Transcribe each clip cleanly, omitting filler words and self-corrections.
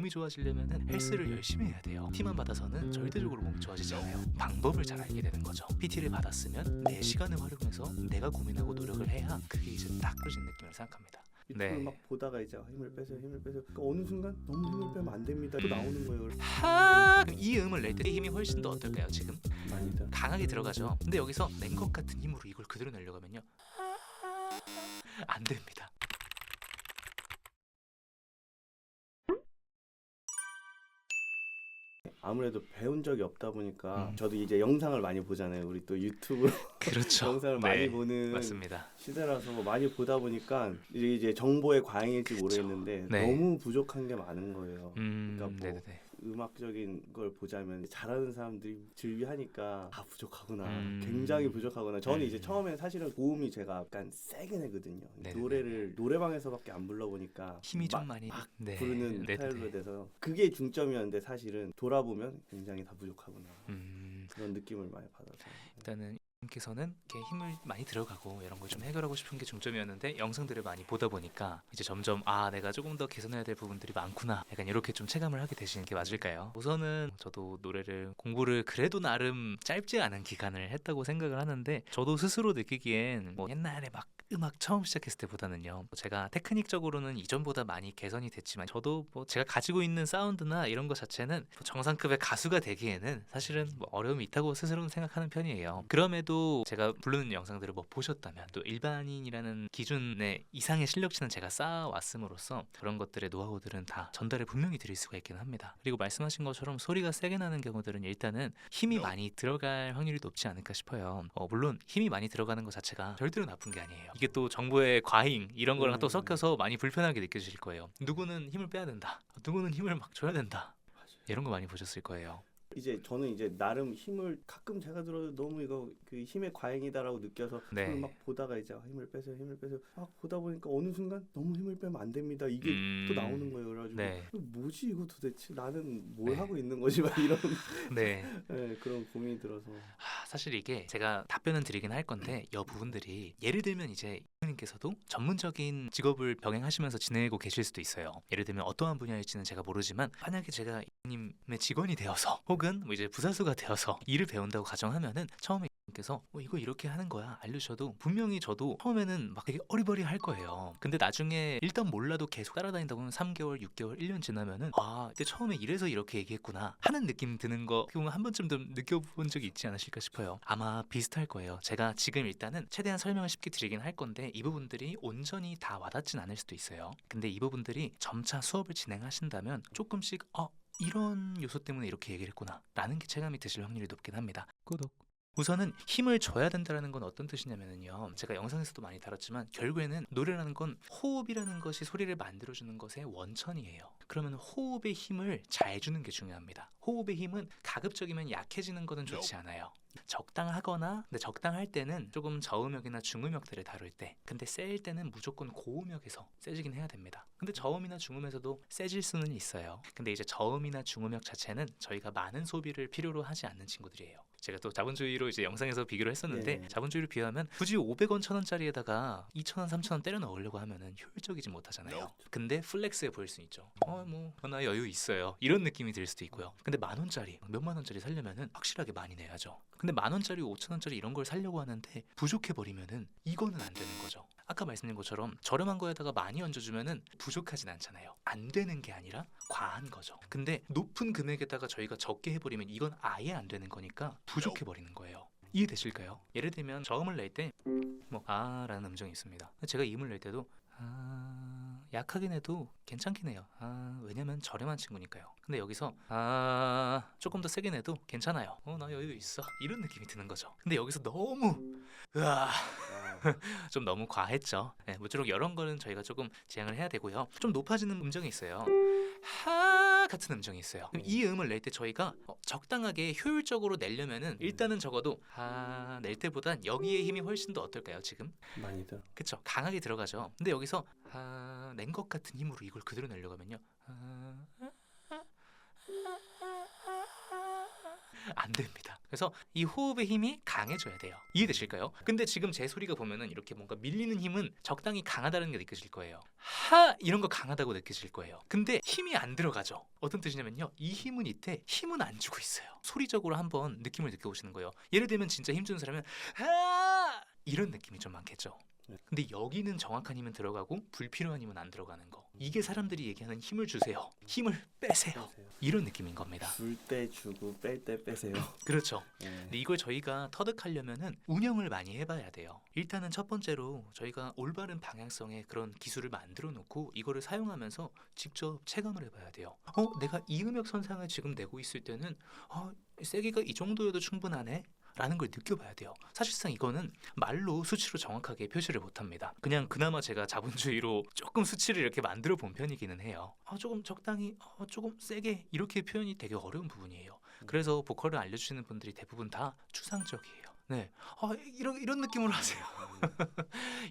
몸이 좋아지려면 헬스를 열심히 해야 돼요. PT만 받아서는 절대적으로 몸이 좋아지지 않아요. 방법을 잘 알게 되는 거죠. PT를 받았으면 내 시간을 활용해서 내가 고민하고 노력을 해야 그게 이제 딱 떨어진 느낌을 생각합니다. 유튜브를 네. 막 보다가 이제 힘을 빼세요. 그러니까 어느 순간 너무 힘을 빼면 안 됩니다. 또 나오는 거예요. 그럼 이 음을 낼 때 힘이 훨씬 더 어떨까요? 지금 많이들 강하게 들어가죠. 근데 여기서 낸 것 같은 힘으로 이걸 그대로 내려고 하면요, 안 됩니다. 아무래도 배운 적이 없다 보니까 저도 이제 영상을 많이 보잖아요. 우리 또 유튜브 그렇죠. 영상을 네, 많이 보는 맞습니다. 시대라서 많이 보다 보니까 이제 정보의 과잉일지 그쵸. 모르겠는데 네. 너무 부족한 게 많은 거예요. 그러니까 뭐 네네네. 음악적인 걸 보자면 잘하는 사람들이 즐비하니까 다 부족하구나. 굉장히 부족하구나. 저는 이제 음. 처음에 사실은 고음이 제가 약간 세게 내거든요. 네네네. 노래를 노래방에서밖에 안 불러보니까 힘이 좀 막 많이 네. 부르는 네네네. 스타일로 돼서 그게 중점이었는데 사실은 돌아보면 굉장히 다 부족하구나. 그런 느낌을 많이 받아서. 일단은 님께서는 이렇게 힘을 많이 들어가고 이런 걸 좀 해결하고 싶은 게 중점이었는데 영상들을 많이 보다 보니까 이제 점점 내가 조금 더 개선해야 될 부분들이 많구나, 약간 이렇게 좀 체감을 하게 되시는 게 맞을까요? 우선은 저도 노래를 공부를 그래도 나름 짧지 않은 기간을 했다고 생각을 하는데, 저도 스스로 느끼기엔 뭐 옛날에 막 음악 처음 시작했을 때보다는요, 제가 테크닉적으로는 이전보다 많이 개선이 됐지만 저도 뭐 제가 가지고 있는 사운드나 이런 것 자체는 정상급의 가수가 되기에는 사실은 뭐 어려움이 있다고 스스로는 생각하는 편이에요. 그럼에도 제가 부르는 영상들을 뭐 보셨다면 또 일반인이라는 기준의 이상의 실력치는 제가 쌓아왔음으로써 그런 것들의 노하우들은 다 전달을 분명히 드릴 수가 있긴 합니다. 그리고 말씀하신 것처럼 소리가 세게 나는 경우들은 일단은 힘이 많이 들어갈 확률이 높지 않을까 싶어요. 물론 힘이 많이 들어가는 것 자체가 절대로 나쁜 게 아니에요. 이게 또 정보의 과잉 이런 거랑 또 섞여서 많이 불편하게 느껴지실 거예요. 누구는 힘을 빼야 된다, 누구는 힘을 막 줘야 된다, 이런 거 많이 보셨을 거예요. 이제 저는 이제 나름 힘을 가끔 제가 들어도 너무 이거 그 힘의 과잉이다라고 느껴서 네. 그걸 막 보다가 이제 힘을 빼세요. 막 보다 보니까 어느 순간 너무 힘을 빼면 안 됩니다. 이게 또 나오는 거예요. 그래가지고 네. 뭐지 이거 도대체 나는 뭘 네. 하고 있는 거지 막 이런 네. 네, 그런 고민이 들어서 사실 이게 제가 답변은 드리긴 할 건데 이 부분들이 예를 들면 이제 님께서도 전문적인 직업을 병행하시면서 지내고 계실 수도 있어요. 예를 들면 어떠한 분야일지는 제가 모르지만 만약에 제가 님의 직원이 되어서 혹은 뭐 이제 부사수가 되어서 일을 배운다고 가정하면은 처음에 님께서 이거 이렇게 하는 거야 알려주셔도 분명히 저도 처음에는 막 되게 어리버리할 거예요. 근데 나중에 일단 몰라도 계속 따라다니다 보면 3개월, 6개월, 1년 지나면은 근데 처음에 이래서 이렇게 얘기했구나 하는 느낌 드는 거 한 번쯤 좀 느껴본 적이 있지 않으실까 싶어요. 아마 비슷할 거예요. 제가 지금 일단은 최대한 설명을 쉽게 드리긴 할 건데 이 부분들이 온전히 다 와닿진 않을 수도 있어요. 근데 이 부분들이 점차 수업을 진행하신다면 조금씩 이런 요소 때문에 이렇게 얘기를 했구나 라는 게 체감이 드실 확률이 높긴 합니다. 구독. 우선은 힘을 줘야 된다는 건 어떤 뜻이냐면요, 제가 영상에서도 많이 다뤘지만 결국에는 노래라는 건 호흡이라는 것이 소리를 만들어주는 것의 원천이에요. 그러면 호흡의 힘을 잘 주는 게 중요합니다. 호흡의 힘은 가급적이면 약해지는 것은 좋지 않아요. 적당하거나, 근데 적당할 때는 조금 저음역이나 중음역들을 다룰 때, 근데 세일 때는 무조건 고음역에서 세지긴 해야 됩니다. 근데 저음이나 중음에서도 세질 수는 있어요. 근데 이제 저음이나 중음역 자체는 저희가 많은 소비를 필요로 하지 않는 친구들이에요. 제가 또 자본주의로 이제 영상에서 비교를 했었는데 네. 자본주의를 비하면 굳이 500원, 1000원짜리에다가 2000원, 3000원 때려 넣으려고 하면은 효율적이지 못하잖아요. 근데 플렉스해 보일 수 있죠. 나 여유 있어요, 이런 느낌이 들 수도 있고요. 근데 만원짜리, 몇만 원짜리 살려면은 확실하게 많이 내야죠. 근데 만원짜리, 5000원짜리 이런 걸 살려고 하는데 부족해버리면은 이거는 안 되는 거죠. 아까 말씀드린 것처럼 저렴한 거에다가 많이 얹어주면은 부족하진 않잖아요. 안 되는 게 아니라 과한 거죠. 근데 높은 금액에다가 저희가 적게 해버리면 이건 아예 안 되는 거니까 부족해버리는 거예요. 이해되실까요? 예를 들면 저음을 낼 때 뭐 라는 음정이 있습니다. 제가 이음을 낼 때도 약하긴 해도 괜찮긴 해요. 왜냐면 저렴한 친구니까요. 근데 여기서 조금 더 세게 내도 괜찮아요. 나 여유 있어, 이런 느낌이 드는 거죠. 근데 여기서 너무 좀 너무 과했죠. 네, 모쪼록 이런 거는 저희가 조금 지양을 해야 되고요. 좀 높아지는 음정이 있어요. 같은 음정이 있어요. 그럼 이 음을 낼 때 저희가 적당하게 효율적으로 내려면은 일단은 적어도 낼 때보단 여기에 힘이 훨씬 더 어떨까요? 지금 많이들 그쵸, 강하게 들어가죠. 근데 여기서 낸 것 같은 힘으로 이걸 그대로 내려고 하면요, 안 됩니다. 그래서 이 호흡의 힘이 강해져야 돼요. 이해되실까요? 근데 지금 제 소리가 보면은 이렇게 뭔가 밀리는 힘은 적당히 강하다는 게 느껴질 거예요. 하 이런 거 강하다고 느껴질 거예요. 근데 힘이 안 들어가죠. 어떤 뜻이냐면요. 이 힘은 이때 힘은 안 주고 있어요. 소리적으로 한번 느낌을 느껴보시는 거예요. 예를 들면 진짜 힘주는 사람은 하 이런 느낌이 좀 많겠죠. 근데 여기는 정확한 힘은 들어가고 불필요한 힘은 안 들어가는 거. 이게 사람들이 얘기하는 힘을 주세요. 힘을 빼세요. 이런 느낌인 겁니다. 줄 때 주고 뺄 때 빼세요. 그렇죠. 네. 근데 이걸 저희가 터득하려면은 운영을 많이 해봐야 돼요. 일단은 첫 번째로 저희가 올바른 방향성의 그런 기술을 만들어 놓고 이거를 사용하면서 직접 체감을 해봐야 돼요. 내가 이 음역 선상을 지금 내고 있을 때는 세기가 이 정도여도 충분하네? 라는 걸 느껴봐야 돼요. 사실상 이거는 말로 수치로 정확하게 표시를 못합니다. 그냥 그나마 제가 자본주의로 조금 수치를 이렇게 만들어 본 편이기는 해요. 조금 적당히, 조금 세게 이렇게 표현이 되게 어려운 부분이에요. 그래서 보컬을 알려주시는 분들이 대부분 다 추상적이에요. 네, 이런 느낌으로 하세요.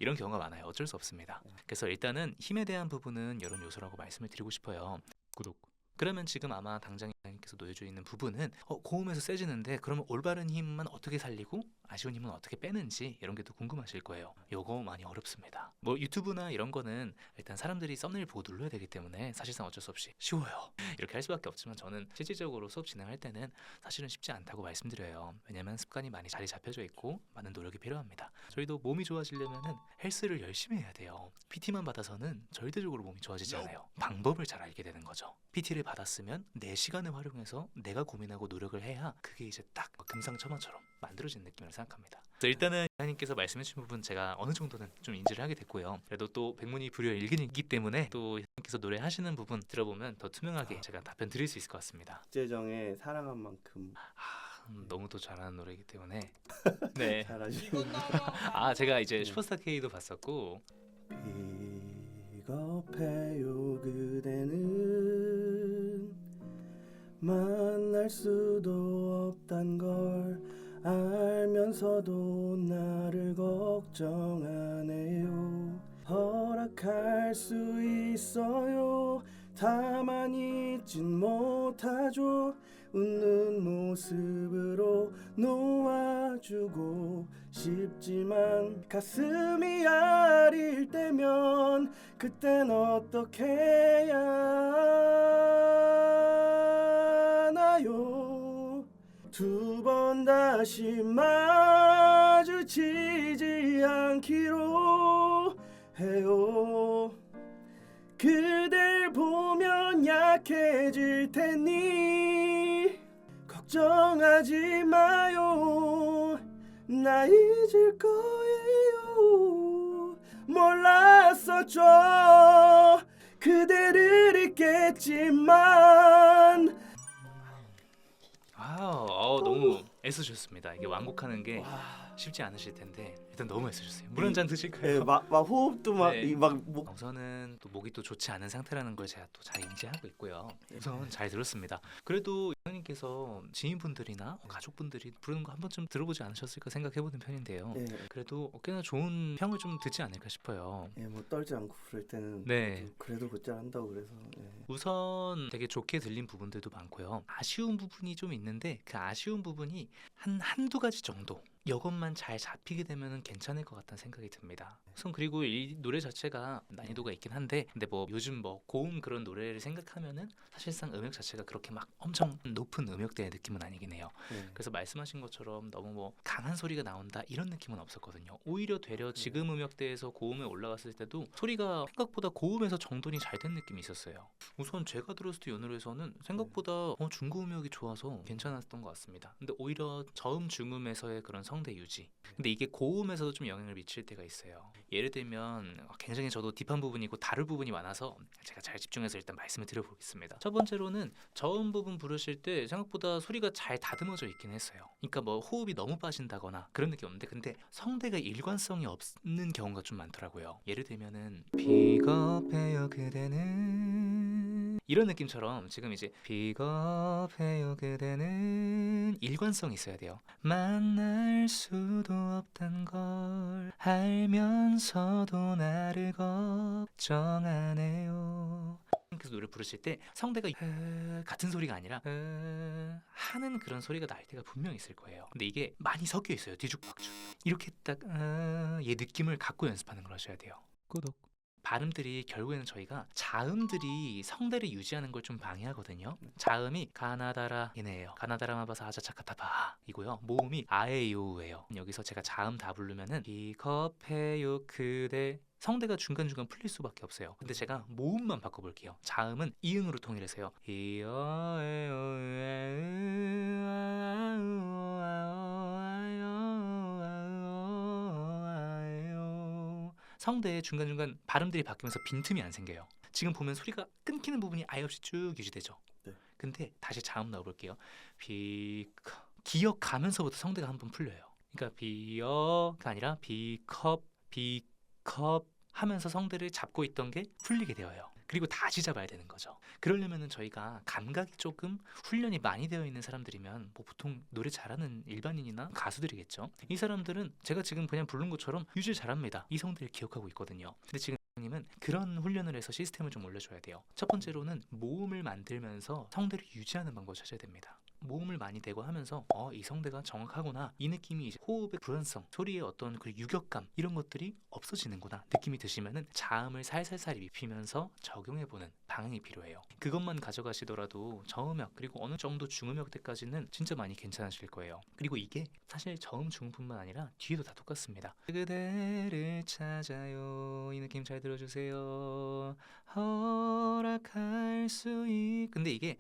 이런 경우가 많아요. 어쩔 수 없습니다. 그래서 일단은 힘에 대한 부분은 이런 요소라고 말씀을 드리고 싶어요. 구독. 그러면 지금 아마 당장 께서 놓여져 있는 부분은 고음에서 세지는데 그러면 올바른 힘만 어떻게 살리고 아쉬운 힘은 어떻게 빼는지 이런 게 또 궁금하실 거예요. 요거 많이 어렵습니다. 뭐 유튜브나 이런 거는 일단 사람들이 썸네일 보고 눌러야 되기 때문에 사실상 어쩔 수 없이 쉬워요. 이렇게 할 수밖에 없지만 저는 실질적으로 수업 진행할 때는 사실은 쉽지 않다고 말씀드려요. 왜냐면 습관이 많이 자리 잡혀져 있고 많은 노력이 필요합니다. 저희도 몸이 좋아지려면은 헬스를 열심히 해야 돼요. PT만 받아서는 절대적으로 몸이 좋아지지 않아요. 방법을 잘 알게 되는 거죠. PT를 받았으면 내 시간을 활용해서 내가 고민하고 노력을 해야 그게 이제 딱 금상첨화처럼 만들어진 느낌을 생각합니다. 일단은 이사님께서 말씀해주신 부분 제가 어느 정도는 좀 인지를 하게 됐고요. 그래도 또 백문이 불여일견이기 때문에 또 이사님께서 노래하시는 부분 들어보면 더 투명하게 제가 답변 드릴 수 있을 것 같습니다. 박재정의 사랑한 만큼. 너무 또 잘하는 노래이기 때문에 네. 잘하시네. 제가 이제 슈퍼스타 K도 봤었고 비겁해요 그대는 만날 수도 없단 걸 알면서도 나를 걱정하네요. 허락할 수 있어요. 다만 잊진 못하죠. 웃는 모습으로 놓아주고 싶지만 가슴이 아릴 때면 그땐 어떻게 해야 하나요? 두 번 다시 마주치지 않기로 해요. 그댈 보면 약해질 테니 걱정하지 마요. 나 잊을 거예요. 몰랐었죠. 그대를 잊겠지만 너무 애쓰셨습니다. 이게 완곡하는 게 쉽지 않으실 텐데 일단 너무 애쓰셨어요. 물 한 잔 드실까요? 네, 막 호흡도 네. 목 우선은 또 목이 또 좋지 않은 상태라는 걸 제가 또 잘 인지하고 있고요. 우선 잘 들었습니다. 그래도 이사님께서 지인분들이나 가족분들이 부르는 거 한 번쯤 들어보지 않으셨을까 생각해보는 편인데요. 네. 그래도 꽤나 좋은 평을 좀 듣지 않을까 싶어요. 예, 뭐 떨지 않고 부를 때는 네. 그래도 곧잘 한다고 그래서 우선 되게 좋게 들린 부분들도 많고요. 아쉬운 부분이 좀 있는데 그 아쉬운 부분이 한두 가지 정도 이것만 잘 잡히게 되면 괜찮을 것 같다는 생각이 듭니다. 우선 그리고 이 노래 자체가 난이도가 있긴 한데 근데 뭐 요즘 뭐 고음 그런 노래를 생각하면은 사실상 음역 자체가 그렇게 막 엄청 높은 음역대의 느낌은 아니긴 해요. 그래서 말씀하신 것처럼 너무 뭐 강한 소리가 나온다 이런 느낌은 없었거든요. 오히려 되려 지금 음역대에서 고음에 올라갔을 때도 소리가 생각보다 고음에서 정돈이 잘 된 느낌이 있었어요. 우선 제가 들었을 때 이 노래에서는 생각보다 중고음역이 좋아서 괜찮았던 것 같습니다. 근데 오히려 저음 중음에서의 그런 성대 유지. 근데 이게 고음에서도 좀 영향을 미칠 때가 있어요. 예를 들면 굉장히 저도 딥한 부분이고 다룰 부분이 많아서 제가 잘 집중해서 일단 말씀을 드려보겠습니다. 첫 번째로는 저음 부분 부르실 때 생각보다 소리가 잘 다듬어져 있긴 했어요. 그러니까 뭐 호흡이 너무 빠진다거나 그런 느낌 없는데 근데 성대가 일관성이 없는 경우가 좀 많더라고요. 예를 들면은 비겁해요 그대는 이런 느낌처럼 지금 이제 비겁해요 그대는 일관성이 있어야 돼요. 만날 수도 없단 걸 알면서도 나를 걱정하네요. 그래서 노래 부르실 때 성대가 같은 소리가 아니라 하는 그런 소리가 날 때가 분명히 있을 거예요. 근데 이게 많이 섞여 있어요. 뒤죽박죽. 이렇게 딱 얘 느낌을 갖고 연습하는 걸 하셔야 돼요. 구독. 발음들이 결국에는 저희가 자음들이 성대를 유지하는 걸 좀 방해하거든요. 자음이 가나다라 이네예요. 가나다라만 봐서 아자차카타바 이고요. 모음이 아에요예요. 여기서 제가 자음 다 부르면은 비겁해요 그대 성대가 중간중간 풀릴 수밖에 없어요. 근데 제가 모음만 바꿔볼게요. 자음은 이응으로 통일해서요. 성대의 중간중간 발음들이 바뀌면서 빈틈이 안 생겨요. 지금 보면 소리가 끊기는 부분이 아예 없이 쭉 유지되죠. 네. 근데 다시 자음 넣어볼게요. 기억가면서부터 성대가 한번 풀려요. 그러니까 비어가 아니라 비컵 하면서 성대를 잡고 있던 게 풀리게 되어요. 그리고 다시 잡아야 되는 거죠. 그러려면은 저희가 감각이 조금 훈련이 많이 되어 있는 사람들이면 뭐 보통 노래 잘하는 일반인이나 가수들이겠죠. 이 사람들은 제가 지금 그냥 부른 것처럼 유지를 잘합니다. 이 성대를 기억하고 있거든요. 근데 지금 님은 그런 훈련을 해서 시스템을 좀 올려줘야 돼요. 첫 번째로는 모음을 만들면서 성대를 유지하는 방법을 찾아야 됩니다. 모음을 많이 대고 하면서 이 성대가 정확하구나, 이 느낌이 이제 호흡의 불안성, 소리의 어떤 그 유격감 이런 것들이 없어지는구나 느낌이 드시면은 자음을 살살살 입히면서 적용해보는 방향이 필요해요. 그것만 가져가시더라도 저음역 그리고 어느 정도 중음역 때까지는 진짜 많이 괜찮으실 거예요. 그리고 이게 사실 저음 중음뿐만 아니라 뒤에도 다 똑같습니다. 그대를 찾아요 이 느낌 잘 들어주세요. 허락할 수 근데 이게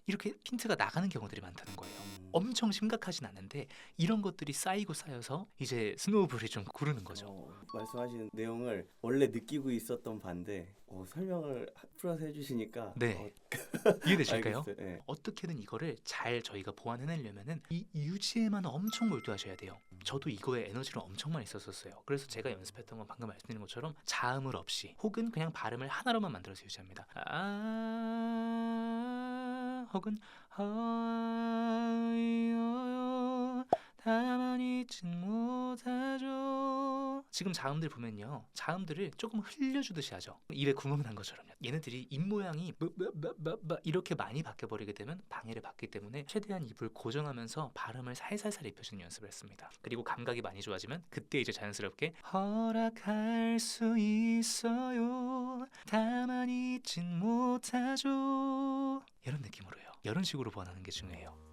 이렇게 핀트가 나가는 경우들이 많다는 거예요. 엄청 심각하진 않은데 이런 것들이 쌓이고 쌓여서 이제 스노우볼이 좀 구르는 거죠. 말씀하신 내용을 원래 느끼고 있었던 반대 설명을 풀어서 해주시니까 네. 이해되실까요? 알겠어요. 네. 어떻게든 이거를 잘 저희가 보완해내려면은 이 유지에만 엄청 몰두하셔야 돼요. 저도 이거에 에너지를 엄청 많이 썼었어요. 그래서 제가 연습했던 건 방금 말씀드린 것처럼 자음을 없이 혹은 그냥 발음을 하나로만 만들어서 유지합니다. 혹은 가만히 있진 못하죠. 지금 자음들 보면요, 자음들을 조금 흘려주듯이 하죠. 입에 구멍 난 것처럼요. 얘네들이 입 모양이 이렇게 많이 바뀌어버리게 되면 방해를 받기 때문에 최대한 입을 고정하면서 발음을 살살살 입혀주는 연습을 했습니다. 그리고 감각이 많이 좋아지면 그때 이제 자연스럽게 허락할 수 있어요 가만히 있진 못하죠 이런 느낌으로요. 이런 식으로 보완하는 게 중요해요.